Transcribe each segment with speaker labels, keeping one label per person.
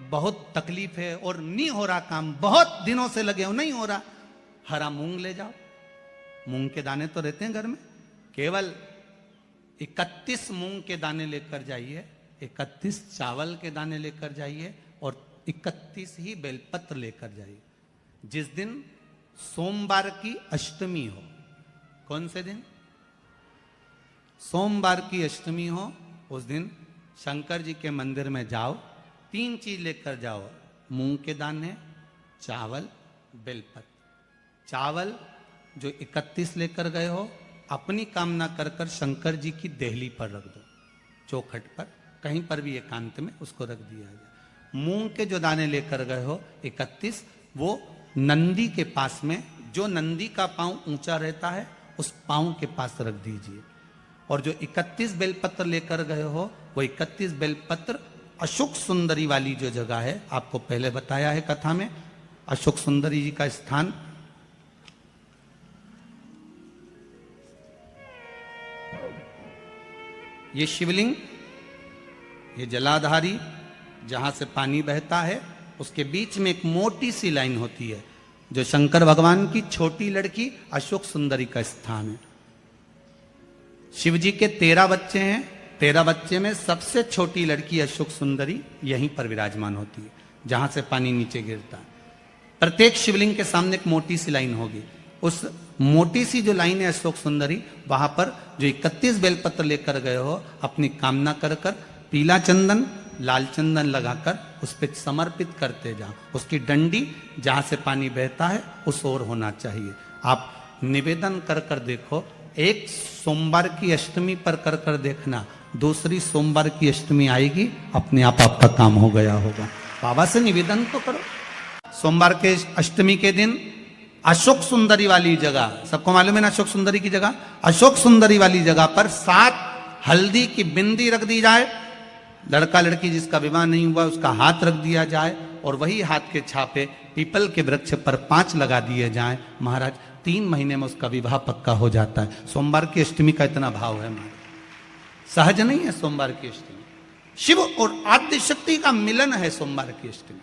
Speaker 1: बहुत तकलीफ है और नहीं हो रहा काम, बहुत दिनों से लगे हो नहीं हो रहा, हरा मूंग ले जाओ। मूंग के दाने तो रहते हैं घर में, केवल 31 मूंग के दाने लेकर जाइए, 31 चावल के दाने लेकर जाइए और 31 ही बेलपत्र लेकर जाइए। जिस दिन सोमवार की अष्टमी हो, कौन से दिन? सोमवार की अष्टमी हो, उस दिन शंकर जी के मंदिर में जाओ, 3 चीज लेकर जाओ, मूंग के दाने, चावल, बेलपत्र। चावल जो 31 लेकर गए हो, अपनी कामना कर कर शंकर जी की देहली पर रख दो, चौखट पर, कहीं पर भी एकांत में उसको रख दिया जाए। मूंग के जो दाने लेकर गए हो 31, वो नंदी के पास में, जो नंदी का पांव ऊंचा रहता है उस पांव के पास रख दीजिए। और जो 31 बेलपत्र लेकर गए हो, वो 31 बेलपत्र अशोक सुंदरी वाली जो जगह है, आपको पहले बताया है कथा में, अशोक सुंदरी जी का स्थान ये शिवलिंग, ये जलाधारी जहां से पानी बहता है, उसके बीच में एक मोटी सी लाइन होती है, जो शंकर भगवान की छोटी लड़की अशोक सुंदरी का स्थान है। शिव जी के 13 बच्चे हैं, 13 बच्चे में सबसे छोटी लड़की अशोक सुंदरी यहीं पर विराजमान होती है, जहां से पानी नीचे गिरता है। प्रत्येक शिवलिंग के सामने एक मोटी सी लाइन होगी, उस मोटी सी जो लाइन है अशोक सुंदरी, वहां पर जो 31 बेलपत्र लेकर गए हो, अपनी कामना कर कर पीला चंदन, लाल चंदन लगाकर उस पर समर्पित करते जाओ। उसकी डंडी जहां से पानी बहता है उस ओर होना चाहिए। आप निवेदन कर कर देखो, एक सोमवार की अष्टमी पर कर कर देखना, दूसरी सोमवार की अष्टमी आएगी, अपने आप आपका काम हो गया होगा। बाबा से निवेदन तो करो। सोमवार के अष्टमी के दिन अशोक सुंदरी वाली जगह, सबको मालूम है ना अशोक सुंदरी की जगह, अशोक सुंदरी वाली जगह पर 7 हल्दी की बिंदी रख दी जाए। लड़का लड़की जिसका विवाह नहीं हुआ उसका हाथ रख दिया जाए, और वही हाथ के छापे पीपल के वृक्ष पर 5 लगा दिए जाएं। महाराज 3 महीने में उसका विवाह पक्का हो जाता है। सोमवार की अष्टमी का इतना भाव है महाराज, सहज नहीं है सोमवार की अष्टमी। शिव और आद्य शक्ति का मिलन है सोमवार की अष्टमी।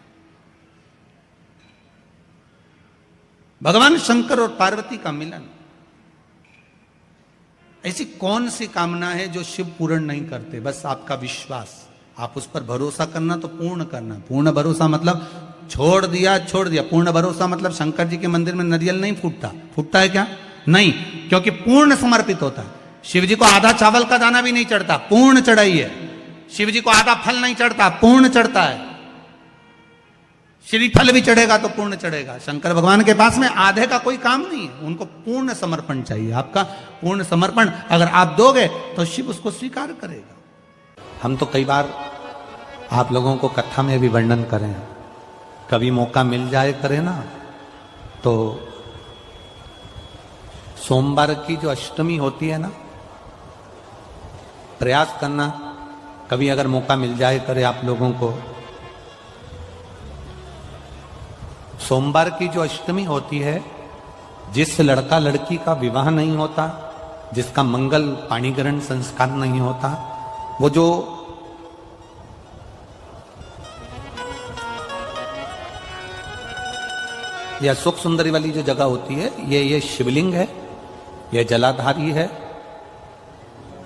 Speaker 1: भगवान शंकर और पार्वती का मिलन। ऐसी कौन सी कामना है जो शिव पूर्ण नहीं करते? बस आपका विश्वास, आप उस पर भरोसा करना तो पूर्ण करना। पूर्ण भरोसा मतलब छोड़ दिया छोड़ दिया, पूर्ण भरोसा मतलब शंकर जी के मंदिर में नारियल नहीं फूटता, फूटता है क्या? नहीं, क्योंकि पूर्ण समर्पित होता है। शिव जी को आधा चावल का दाना भी नहीं चढ़ता, पूर्ण चढ़ाई है। शिव जी को आधा फल नहीं चढ़ता, पूर्ण चढ़ता है। श्रीफल भी चढ़ेगा तो पूर्ण चढ़ेगा। शंकर भगवान के पास में आधे का कोई काम नहीं है, उनको पूर्ण समर्पण चाहिए। आपका पूर्ण समर्पण अगर आप दोगे तो शिव उसको स्वीकार करेगा। हम तो कई बार आप लोगों को कथा में भी वर्णन करें, कभी मौका मिल जाए करें ना, तो सोमवार की जो अष्टमी होती है ना, प्रयास करना कभी अगर मौका मिल जाए करे आप लोगों को। सोमवार की जो अष्टमी होती है, जिस लड़का लड़की का विवाह नहीं होता, जिसका मंगल पाणिग्रहण संस्कार नहीं होता, वो जो ये अशोक सुंदरी वाली जो जगह होती है, ये शिवलिंग है, ये जलाधारी है।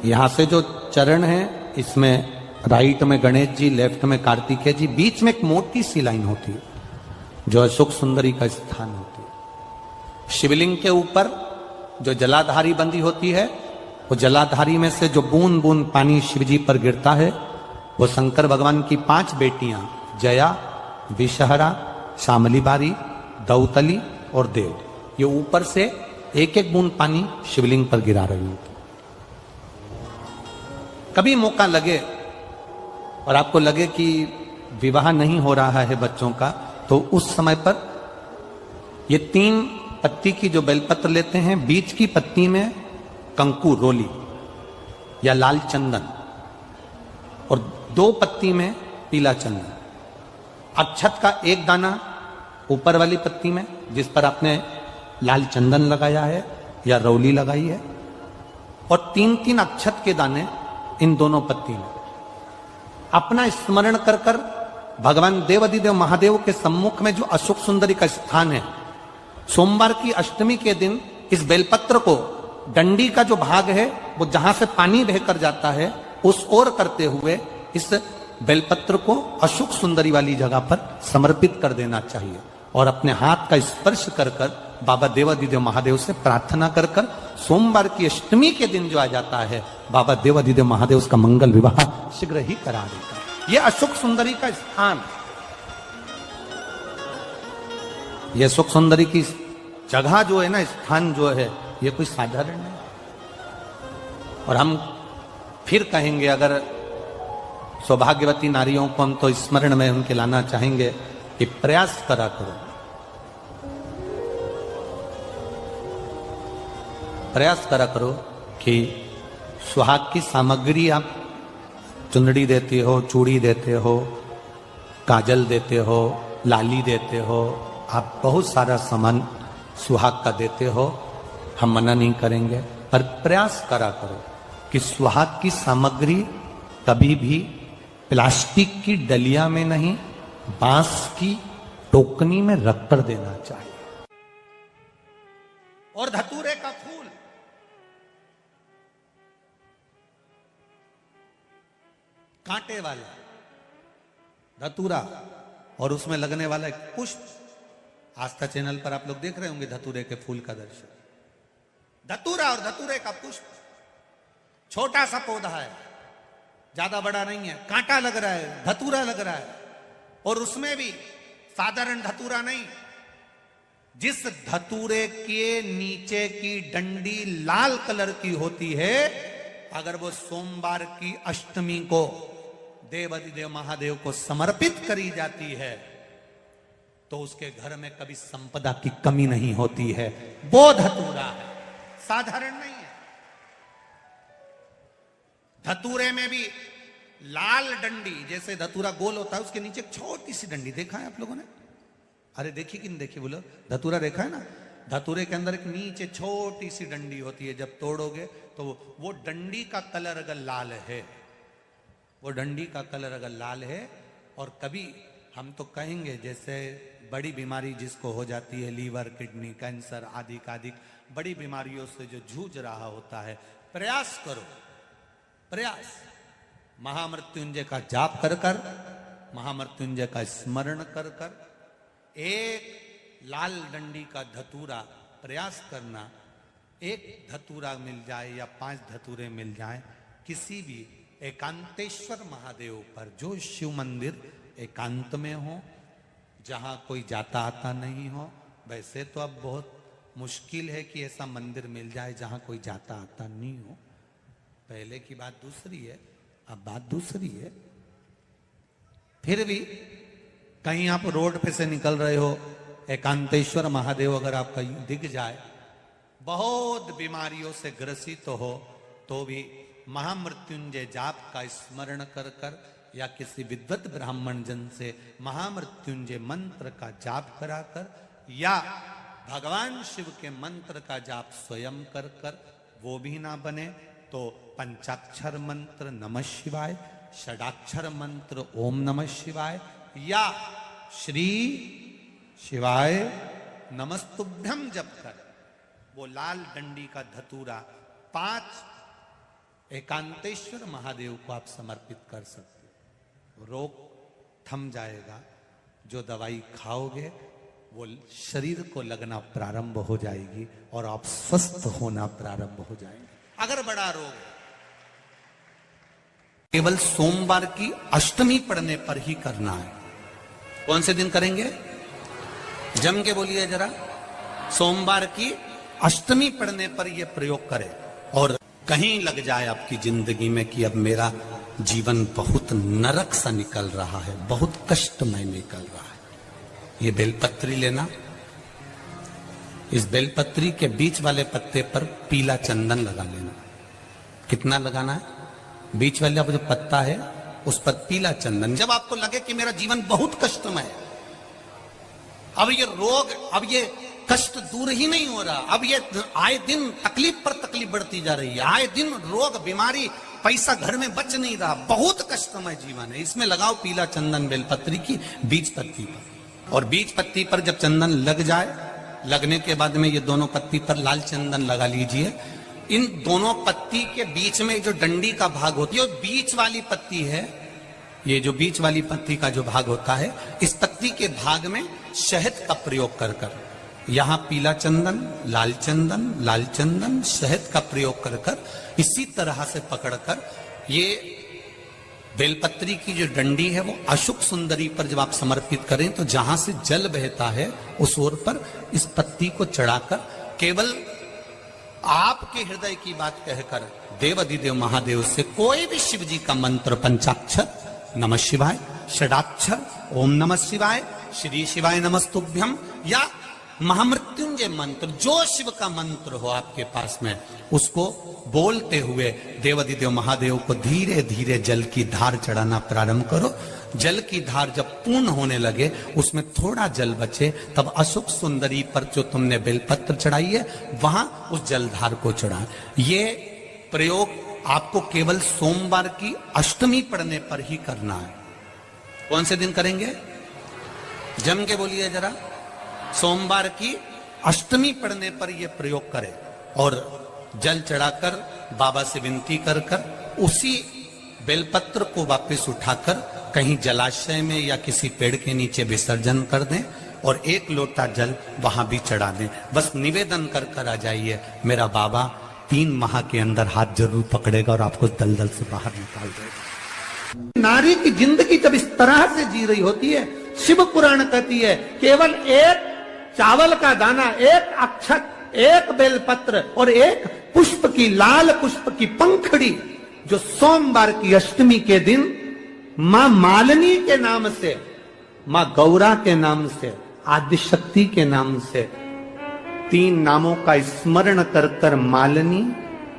Speaker 1: यहां से जो चरण है, इसमें राइट में गणेश जी, लेफ्ट में कार्तिकेय जी, बीच में एक मोटी सी लाइन होती है जो अशोक सुंदरी का स्थान होती है। शिवलिंग के ऊपर जो जलाधारी बंदी होती है, वो जलाधारी में से जो बूंद बूंद पानी शिवजी पर गिरता है, वो शंकर भगवान की 5 बेटियां जया, विषहरा, शामली बारी, दौतली और देव, ये ऊपर से एक एक बूंद पानी शिवलिंग पर गिरा रही होती। कभी मौका लगे और आपको लगे कि विवाह नहीं हो रहा है बच्चों का, तो उस समय पर ये 3 पत्ती की जो बेलपत्र लेते हैं, बीच की पत्ती में कंकु रोली या लाल चंदन, और 2 पत्ती में पीला चंदन, अक्षत का 1 दाना ऊपर वाली पत्ती में जिस पर आपने लाल चंदन लगाया है या रौली लगाई है, और 3-3 अक्षत के दाने इन दोनों पत्ती में। अपना स्मरण कर कर भगवान देवाधिदेव महादेव के सम्मुख में जो अशोक सुंदरी का स्थान है, सोमवार की अष्टमी के दिन इस बेलपत्र को, डंडी का जो भाग है वो जहां से पानी बहकर जाता है उस ओर करते हुए इस बेलपत्र को अशोक सुंदरी वाली जगह पर समर्पित कर देना चाहिए और अपने हाथ का स्पर्श कर कर बाबा देवाधिदेव महादेव से प्रार्थना कर कर सोमवार की अष्टमी के दिन जो आ जाता है, बाबा देवाधिदेव महादेव उसका मंगल विवाह शीघ्र ही करा देता है। यह अशोक सुंदरी का स्थान, यह अशोक सुंदरी की जगह जो है ना, स्थान जो है, यह कोई साधारण नहीं। और हम फिर कहेंगे, अगर सौभाग्यवती नारियों को हम तो स्मरण में उनके लाना चाहेंगे कि प्रयास करा करो, प्रयास करा करो कि सुहाग की सामग्री, आप चुंदड़ी देते हो, चूड़ी देते हो, काजल देते हो, लाली देते हो, आप बहुत सारा सामान सुहाग का देते हो, हम मना नहीं करेंगे, पर प्रयास करा करो कि सुहाग की सामग्री कभी भी प्लास्टिक की डलिया में नहीं, बांस की टोकनी में रखकर देना चाहिए। और धतूरे का फूल, कांटे वाला धतूरा और उसमें लगने वाला एक पुष्प, आस्था चैनल पर आप लोग देख रहे होंगे धतूरे के फूल का दर्शन। धतूरा और धतूरे का पुष्प, छोटा सा पौधा है, ज्यादा बड़ा नहीं है, कांटा लग रहा है, धतूरा लग रहा है, और उसमें भी साधारण धतूरा नहीं, जिस धतूरे के नीचे की डंडी लाल कलर की होती है, अगर वो सोमवार की अष्टमी को देवाधिदेव महादेव को समर्पित करी जाती है तो उसके घर में कभी संपदा की कमी नहीं होती है। वो धतूरा है, साधारण नहीं है। धतूरे में भी लाल डंडी, जैसे धतूरा गोल होता है उसके नीचे एक छोटी सी डंडी, देखा है आप लोगों ने? अरे देखी कि नहीं देखी बोलो? धतूरा देखा है ना? धतूरे के अंदर एक नीचे छोटी सी डंडी होती है, जब तोड़ोगे तो वो डंडी का कलर अगर लाल है, वो डंडी का कलर अगर लाल है, और कभी हम तो कहेंगे जैसे बड़ी बीमारी जिसको हो जाती है, लीवर, किडनी, कैंसर आदि आदि बड़ी बीमारियों से जो जूझ रहा होता है, प्रयास करो, प्रयास, महामृत्युंजय का जाप कर कर, महामृत्युंजय का स्मरण कर कर, एक लाल डंडी का धतूरा प्रयास करना, एक धतूरा मिल जाए या 5 धतूरे मिल जाए किसी भी एकांतेश्वर महादेव पर, जो शिव मंदिर एकांत में हो, जहां कोई जाता आता नहीं हो। वैसे तो अब बहुत मुश्किल है कि ऐसा मंदिर मिल जाए जहां कोई जाता आता नहीं हो, पहले की बात दूसरी है, अब बात दूसरी है। फिर भी कहीं आप रोड पे से निकल रहे हो, एकांतेश्वर महादेव अगर आपका दिख जाए, बहुत बीमारियों से ग्रसित हो, तो भी महामृत्युंजय जाप का स्मरण कर कर या किसी विद्वत ब्राह्मण जन से महामृत्युंजय मंत्र का जाप कराकर या भगवान शिव के मंत्र का जाप स्वयं कर कर, वो भी ना बने तो पंचाक्षर मंत्र नमः शिवाय, षडाक्षर मंत्र ओम नमः शिवाय या श्री शिवाय नमस्तुभ्यम जप कर वो लाल डंडी का धतूरा 5 एकांतेश्वर महादेव को आप समर्पित कर सकते हो। रोग थम जाएगा, जो दवाई खाओगे वो शरीर को लगना प्रारंभ हो जाएगी और आप स्वस्थ होना प्रारंभ हो जाएंगे। अगर बड़ा रोग है, केवल सोमवार की अष्टमी पड़ने पर ही करना है। कौन से दिन करेंगे? जम के बोलिए जरा। सोमवार की अष्टमी पड़ने पर यह प्रयोग करें। और कहीं लग जाए आपकी जिंदगी में कि अब मेरा जीवन बहुत नरक सा निकल रहा है, बहुत कष्टमय निकल रहा है, ये बेलपत्री लेना, इस बेलपत्री के बीच वाले पत्ते पर पीला चंदन लगा लेना। कितना लगाना है? बीच वाला जो पत्ता है उस पर पीला चंदन। जब आपको लगे कि मेरा जीवन बहुत कष्टमय है, अब ये रोग, अब ये कष्ट दूर ही नहीं हो रहा, अब ये आए दिन तकलीफ पर तकलीफ बढ़ती जा रही है, आए दिन रोग बीमारी पैसा घर में बच नहीं रहा, बहुत कष्टमय जीवन है, इसमें लगाओ पीला चंदन बेलपत्री की बीज पत्ती पर। और बीज पत्ती पर जब चंदन लग जाए, लगने के बाद में ये दोनों पत्ती पर लाल चंदन लगा लीजिए। इन दोनों पत्ती के बीच में जो डंडी का भाग होती है, बीच वाली पत्ती है, ये जो बीच वाली पत्ती का जो भाग होता है, इस पत्ती के भाग में शहद का प्रयोग कर कर, यहां पीला चंदन, लाल चंदन, शहद का प्रयोग कर कर, इसी तरह से पकड़कर ये बेलपत्री की जो डंडी है वो अशुक सुंदरी पर जब आप समर्पित करें तो जहां से जल बहता है उस ओर पर इस पत्ती को चढ़ाकर केवल आपके हृदय की बात कहकर देवाधिदेव महादेव से कोई भी शिव जी का मंत्र, पंचाक्षर, नमः शिवाय, षडाक्षर, ओम नमः शिवाय, श्री शिवाय नमस्तुभ्यम, या महामृत्युंजय मंत्र, जो शिव का मंत्र हो आपके पास में, उसको बोलते हुए देवाधिदेव महादेव को धीरे धीरे जल की धार चढ़ाना प्रारंभ करो। जल की धार जब पूर्ण होने लगे, उसमें थोड़ा जल बचे, तब अशुक सुंदरी पर जो तुमने बेलपत्र चढ़ाई है वहां उस जलधार को चढ़ा। ये प्रयोग आपको केवल सोमवार की अष्टमी पढ़ने पर ही करना है। कौन से दिन करेंगे? जम के बोलिए जरा। सोमवार की अष्टमी पढ़ने पर यह प्रयोग करें और जल चढ़ाकर बाबा से विनती कर कर उसी बेलपत्र को वापस उठाकर कहीं जलाशय में या किसी पेड़ के नीचे विसर्जन कर दें और एक लोटा जल वहां भी चढ़ा दें। बस निवेदन कर कर आ जाइए, मेरा बाबा 3 माह के अंदर हाथ जरूर पकड़ेगा और आपको दलदल से बाहर निकाल देगा। नारी की जिंदगी जब इस तरह से जी रही होती है, शिव पुराण कहती है केवल एक चावल का दाना, एक अक्षत, एक बेलपत्र और एक पुष्प की, लाल पुष्प की पंखड़ी, जो सोमवार की अष्टमी के दिन मां मालिनी के नाम से, मां गौरा के नाम से, आदिशक्ति के नाम से 3 नामों का स्मरण कर कर, मालिनी,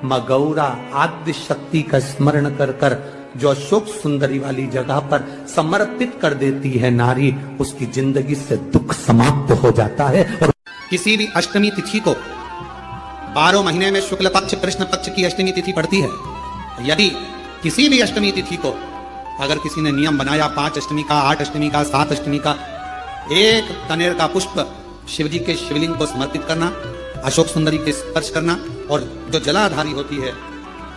Speaker 1: मां गौरा, आदिशक्ति का स्मरण कर कर जो अशोक सुंदरी वाली जगह पर समर्पित कर देती है नारी, उसकी जिंदगी से दुख समाप्त हो जाता है। और किसी भी अष्टमी तिथि को 12 महीने में शुक्ल पक्ष कृष्ण पक्ष की अष्टमी तिथि पड़ती है। यदि किसी भी अष्टमी तिथि को अगर किसी ने नियम बनाया 5 अष्टमी का, 8 अष्टमी का, 7 अष्टमी का, एक कनेर का पुष्प शिव जी के शिवलिंग को समर्पित करना, अशोक सुंदरी के स्पर्श करना, और जो जलाधारी होती है,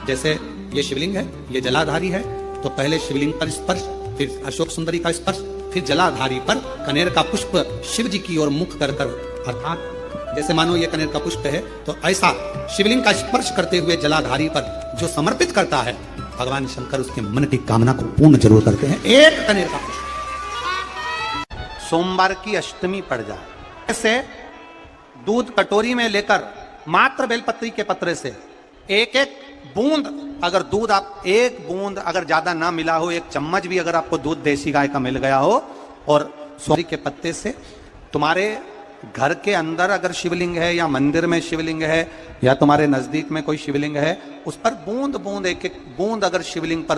Speaker 1: जैसे ये शिवलिंग है, ये जलाधारी है, तो पहले शिवलिंग पर स्पर्श, फिर अशोक सुंदरी का स्पर्श, फिर जलाधारी पर कनेर का पुष्प शिव जी की ओर मुख कर कर, अर्थात जैसे मानो ये कनेर का पुष्प है, तो ऐसा शिवलिंग का स्पर्श करते हुए जलाधारी पर जो समर्पित करता है, भगवान शंकर उसके मन की कामना को पूर्ण जरूर करते हैं। एक कनेर का पुष्प सोमवार की अष्टमी पड़ जाए, ऐसे दूध कटोरी में लेकर मात्र बेलपत्री के पत्रे से एक एक बूंद, अगर दूध आप एक बूंद अगर ज्यादा ना मिला हो, 1 चम्मच भी अगर आपको दूध देसी गाय का मिल गया हो, और सोरी के पत्ते से तुम्हारे घर के अंदर अगर शिवलिंग है या मंदिर में शिवलिंग है या तुम्हारे नजदीक में कोई शिवलिंग है, उस पर बूंद बूंद, एक एक बूंद अगर शिवलिंग पर